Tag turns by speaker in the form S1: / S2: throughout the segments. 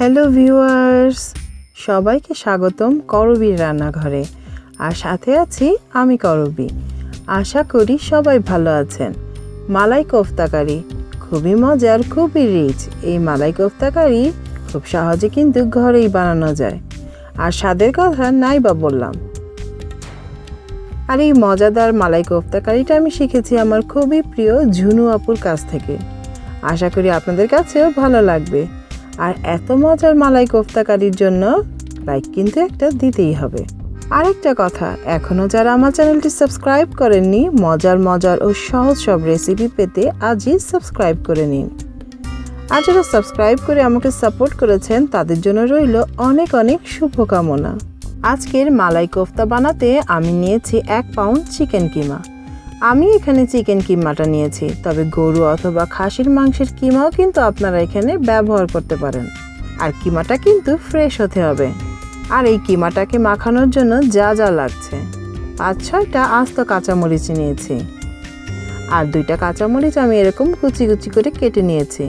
S1: Hello viewers, সবাইকে স্বাগতম করবির রান্নাঘরে। আর সাথে আছি আমি করবি। আশা করি সবাই ভালো আছেন। মালাই কোফতা কারি খুবই মজার, খুবই রিচ। এই মালাই কোফতা কারি খুব সহজে কিন্তু ঘরেই বানানো যায়, আর স্বাদের কথা নাই বা বললাম। আর এই মজাদার মালাই কোফতা কারিটা আমি শিখেছি আমার খুবই প্রিয় ঝুনু আপুর কাছ থেকে। আশা করি আপনাদের কাছেও ভালো লাগবে। আর এত মজার মালাই কোফতা কারির জন্য লাইক কিন্তু একটা দিতেই হবে। আরেকটা কথা, এখনও যারা আমার চ্যানেলটি সাবস্ক্রাইব করেননি, মজার ও সহজ সব রেসিপি পেতে আজই সাবস্ক্রাইব করে নিন। আর যারা সাবস্ক্রাইব করে আমাকে সাপোর্ট করেছেন তাদের জন্য রইল অনেক অনেক শুভকামনা। আজকের মালাই কোফতা বানাতে আমি নিয়েছি 1 পাউন্ড চিকেন কিমা। আমি এখানে চিকেন কিমাটা নিয়েছি, তবে গরু অথবা খাসির মাংসের কিমাও কিন্তু আপনারা এখানে ব্যবহার করতে পারেন। আর কিমাটা কিন্তু ফ্রেশ হতে হবে। আর এই কিমাটাকে মাখানোর জন্য যা যা লাগছে, 5-6টা আস্ত কাঁচামরিচ নিয়েছি। আর 2টা কাঁচামরিচ আমি এরকম কুচি কুচি করে কেটে নিয়েছি।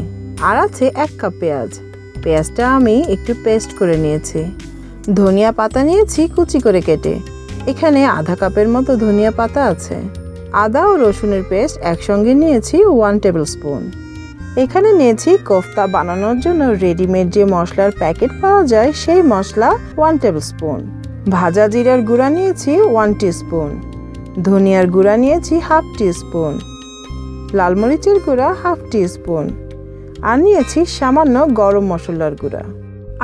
S1: আর আছে 1 কাপ পেঁয়াজ। পেঁয়াজটা আমি একটু পেস্ট করে নিয়েছি। ধনিয়া পাতা নিয়েছি কুচি করে কেটে। এখানে আধা কাপের মতো ধনিয়া পাতা আছে। আদা ও রসুনের পেস্ট একসঙ্গে নিয়েছি 1 টেবিল স্পুন। এখানে নিয়েছি কোফতা বানানোর জন্য রেডিমেড যে মশলার প্যাকেট পাওয়া যায় সেই মশলা 1 টেবিল স্পুন। ভাজা জিরার গুঁড়া নিয়েছি 1 টিস্পুন। ধনিয়ার গুঁড়া নিয়েছি 1/2 টিস্পুন। লাল মরিচের গুঁড়া 1/2 টিস্পুন। আর নিয়েছি সামান্য গরম মশলার গুঁড়া।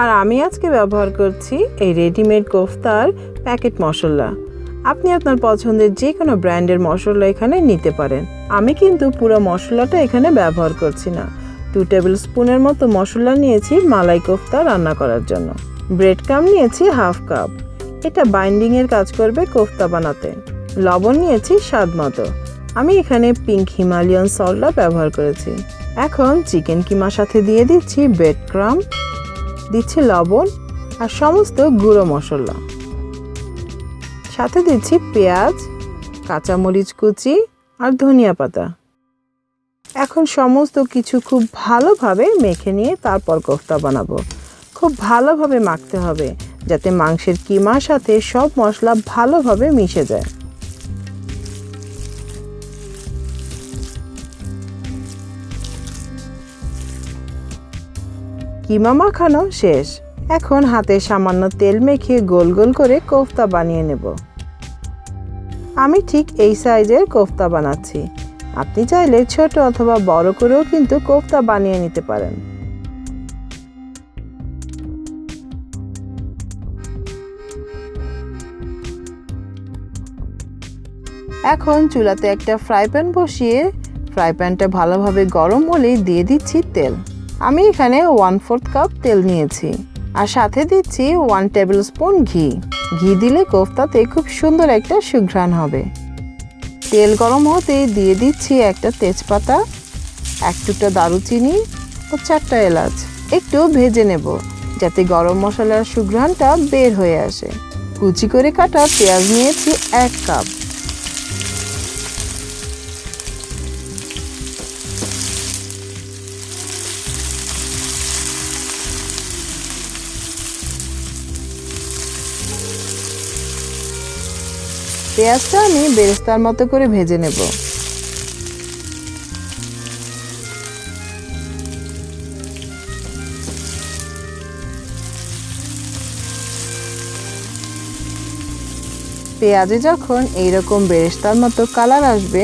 S1: আর আমি আজকে ব্যবহার করছি এই রেডিমেড কোফতার প্যাকেট মশলা। আপনি আপনার পছন্দের যে কোনো ব্র্যান্ডের মশলা এখানে নিতে পারেন। আমি কিন্তু পুরো মশলাটা এখানে ব্যবহার করছি না। 2 টেবিল স্পুনের মতো মশলা নিয়েছি মালাই কোফতা রান্না করার জন্য। ব্রেড ক্রাম্ব নিয়েছি 1/2 কাপ। এটা বাইন্ডিংয়ের কাজ করবে কোফতা বানাতে। লবণ নিয়েছি স্বাদ মতো। আমি এখানে পিঙ্ক হিমালয়ান সল্টটা ব্যবহার করেছি। এখন চিকেন কিমার সাথে দিয়ে দিচ্ছি ব্রেড ক্রাম্ব, দিচ্ছি লবণ আর সমস্ত গুঁড়ো মশলা। সাথে দিচ্ছি পেঁয়াজ, কাঁচামরিচ কুচি আর ধনিয়া পাতা। এখন সমস্ত কিছু খুব ভালোভাবে মেখে নিয়ে তারপর কোফতা বানাবো। খুব ভালোভাবে মাখতে হবে যাতে মাংসের কিমার সাথে সব মশলা ভালোভাবে মিশে যায়। কিমা মাখানো শেষ। এখন হাতে সামান্য তেল মেখে গোল গোল করে কোফতা বানিয়ে নেব। আমি ঠিক এই সাইজের কোফতা বানাচ্ছি। আপনি চাইলে ছোট অথবা বড় করেও কিন্তু কোফতা বানিয়ে নিতে পারেন। এখন চুলাতে একটা ফ্রাই প্যান বসিয়ে ফ্রাই প্যানটা ভালোভাবে গরম হলেই দিয়ে দিচ্ছি তেল। আমি এখানে 1/4 কাপ তেল নিয়েছি। আর সাথে দিচ্ছি 1 টেবিল স্পুন ঘি। ঘি দিলে কোফতাতে খুব সুন্দর একটা সুঘ্রাণ হবে। তেল গরম হতে দিয়ে দিচ্ছি একটা তেজপাতা, 1 টুকরা দারুচিনি ও 4টা এলাচ। একটু ভেজে নেব যাতে গরম মশলার সুঘ্রাণটা বের হয়ে আসে। কুচি করে কাটা পেঁয়াজ নিয়েছি 1 কাপ। পেঁয়াজটা আমি বেরেস্তার মতো করে ভেজে নেব। পেঁয়াজে যখন এইরকম বেরেস্তার মতো কালার আসবে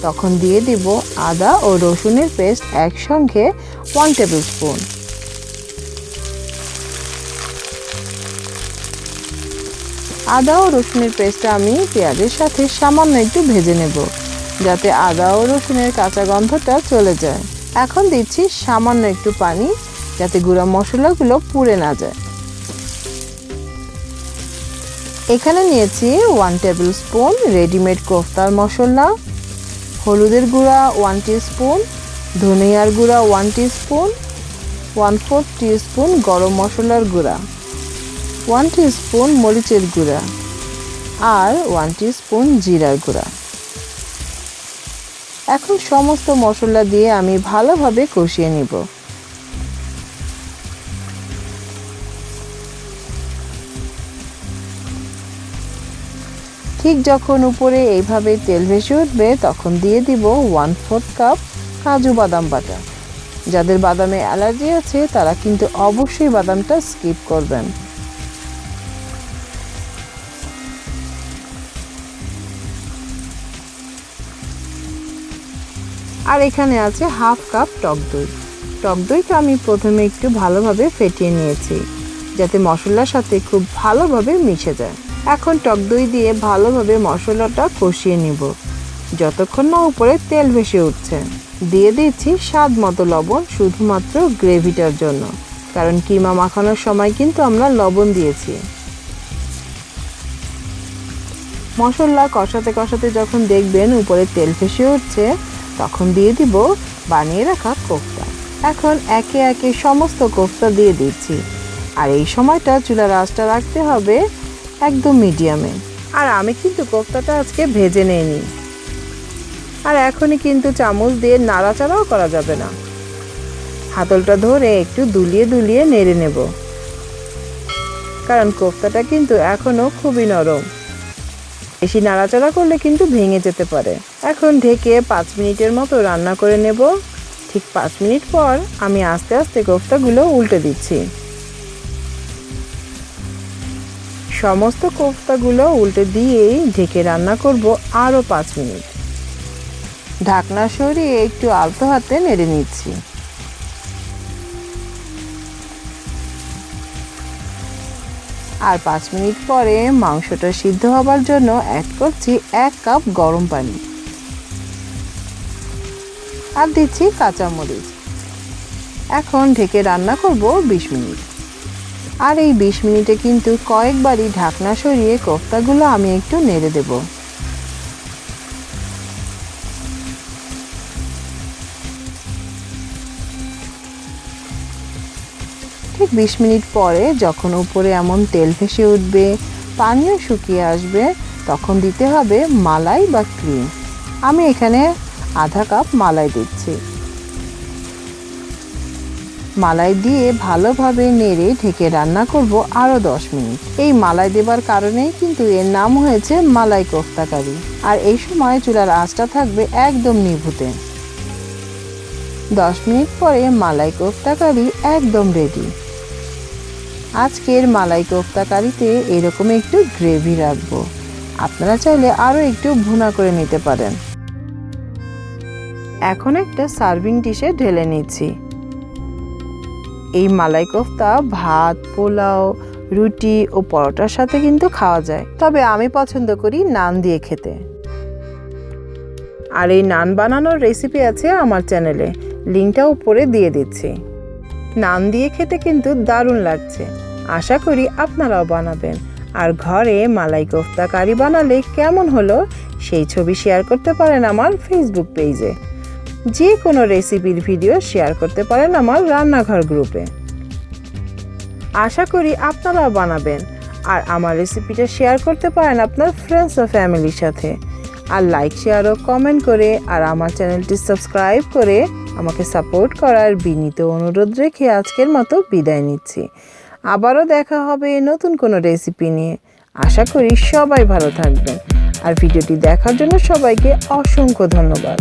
S1: তখন দিয়ে দিব আদা ও রসুনের পেস্ট একসঙ্গে 1 টেবিল স্পুন। আদা ও রসুনের পেস্টটা আমি পেঁয়াজের সাথে সামান্য একটু ভেজে নেব যাতে আদা ও রসুনের কাঁচা গন্ধটা চলে যায়। এখন দিচ্ছি সামান্য একটু পানি যাতে গুঁড়া মশলাগুলো পুড়ে না যায়। এখানে নিয়েছি 1 টেবিল স্পুন রেডিমেড কোফতার মশলা, হলুদের গুঁড়া 1 টিস্পুন, ধনিয়ার গুঁড়া 1 টিস্পুন, 1/4 টিস্পুন গরম মশলার গুঁড়া, 1 টিস্পুন মরিচের গুঁড়া আর 1 টিস্পুন জিরার গুঁড়া। এখন সমস্ত মশলা দিয়ে আমি ভালোভাবে কষিয়ে নিব। ঠিক যখন উপরে এইভাবে তেল ভেসে উঠবে তখন দিয়ে দিব 1/4 কাপ কাজু বাদাম বাটা। যাদের বাদামে অ্যালার্জি আছে তারা কিন্তু অবশ্যই বাদামটা স্কিপ করবেন। আর এখানে আছে 1/2 কাপ টক দই। টক দইটা আমি প্রথমে একটু ভালোভাবে ফেটিয়ে নিয়েছি যাতে মশলার সাথে খুব ভালোভাবে মিশে যায়। এখন টক দই দিয়ে ভালোভাবে মশলাটা কষিয়ে নিব যতক্ষণ না উপরে তেল ভেসে উঠছে। দিয়ে দিচ্ছি স্বাদ মতো লবণ, শুধুমাত্র গ্রেভিটার জন্য, কারণ কিমা মাখানোর সময় কিন্তু আমরা লবণ দিয়েছি। মশলা কষাতে কষাতে যখন দেখবেন উপরে তেল ভেসে উঠছে তখন দিয়ে দিব বানিয়ে রাখা কোফতা। এখন একে একে সমস্ত কোফতা দিয়ে দিচ্ছি আর এই সময়টা চুলার আঁচটা রাখতে হবে একদম মিডিয়ামে। আর আমি কিন্তু কোফতাটা আজকে ভেজে নেইনি। আর এখনই কিন্তু চামচ দিয়ে নাড়াচাড়াও করা যাবে না, হাতলটা ধরে একটু দুলিয়ে দুলিয়ে নেড়ে নেব, কারণ কোফতাটা কিন্তু এখনো খুবই নরম। বেশি নাড়াচাড়া করলে কিন্তু ভেঙে যেতে পারে। এখন ঢেকে 5 মিনিটের মতো রান্না করে নেব। ঠিক 5 মিনিট পর আমি আস্তে আস্তে কোফতাগুলো উল্টে দিচ্ছি। সমস্ত কোফতাগুলো উল্টে দিয়েই ঢেকে রান্না করব আরও 5 মিনিট। ঢাকনা সরিয়ে একটু আলতো হাতে নেড়ে নিচ্ছি। আর 5 মিনিট পরে মাংসটা সিদ্ধ হবার জন্য অ্যাড করছি 1 কাপ গরম পানি আর দিচ্ছি কাঁচামরিচ। এখন ঢেকে রান্না করব 20 মিনিট। আর এই 20 মিনিটে কিন্তু কয়েকবারই ঢাকনা সরিয়ে কোফতাগুলো আমি একটু নেড়ে দেব। ঠিক 20 মিনিট পরে যখন উপরে এমন তেল ভেসে উঠবে, পানিও শুকিয়ে আসবে, তখন দিতে হবে মালাই বা ক্রিম। আমি এখানে আধা কাপ মালাই দিচ্ছি। মালাই দিয়ে ভালোভাবে নেড়ে ঢেকে রান্না করব আরও 10 মিনিট। এই মালাই দেবার কারণেই কিন্তু এর নাম হয়েছে মালাই কোফতা কারি। আর এই সময় চুলার আঁচটা থাকবে একদম নিভুতে। 10 মিনিট পরে মালাই কোফতা কারি একদম রেডি। আজকের মালাই কোফতা কারিতে এরকম একটু গ্রেভি রাখবো, আপনারা চাইলে আরও একটু ভুনা করে নিতে পারেন। এখন একটা সার্ভিং ডিশে ঢেলে নিচ্ছি। এই মালাই কোফতা ভাত, পোলাও, রুটি ও পরোটার সাথে কিন্তু খাওয়া যায়, তবে আমি পছন্দ করি নান দিয়ে খেতে। আর এই নান বানানোর রেসিপি আছে আমার চ্যানেলে, লিঙ্কটা উপরে দিয়ে দিচ্ছি। নান দিয়ে খেতে কিন্তু দারুণ লাগছে, আশা করি আপনারাও বানাবেন। আর ঘরে মালাই কোফতা কারি বানালে কেমন হলো সেই ছবি শেয়ার করতে পারেন আমার ফেসবুক পেজে। যে কোনো রেসিপির ভিডিও শেয়ার করতে পারেন আমার রান্নাঘর গ্রুপে। আশা করি আপনারাও বানাবেন আর আমার রেসিপিটা শেয়ার করতে পারেন আপনার ফ্রেন্ডস ও ফ্যামিলির সাথে। আর লাইক, শেয়ার ও কমেন্ট করে আর আমার চ্যানেলটি সাবস্ক্রাইব করে আমাকে সাপোর্ট করার বিনীত অনুরোধ রেখে আজকের মতো বিদায় নিচ্ছি। আবারও দেখা হবে নতুন কোনো রেসিপি নিয়ে। আশা করি সবাই ভালো থাকবেন। আর ভিডিওটি দেখার জন্য সবাইকে অসংখ্য ধন্যবাদ।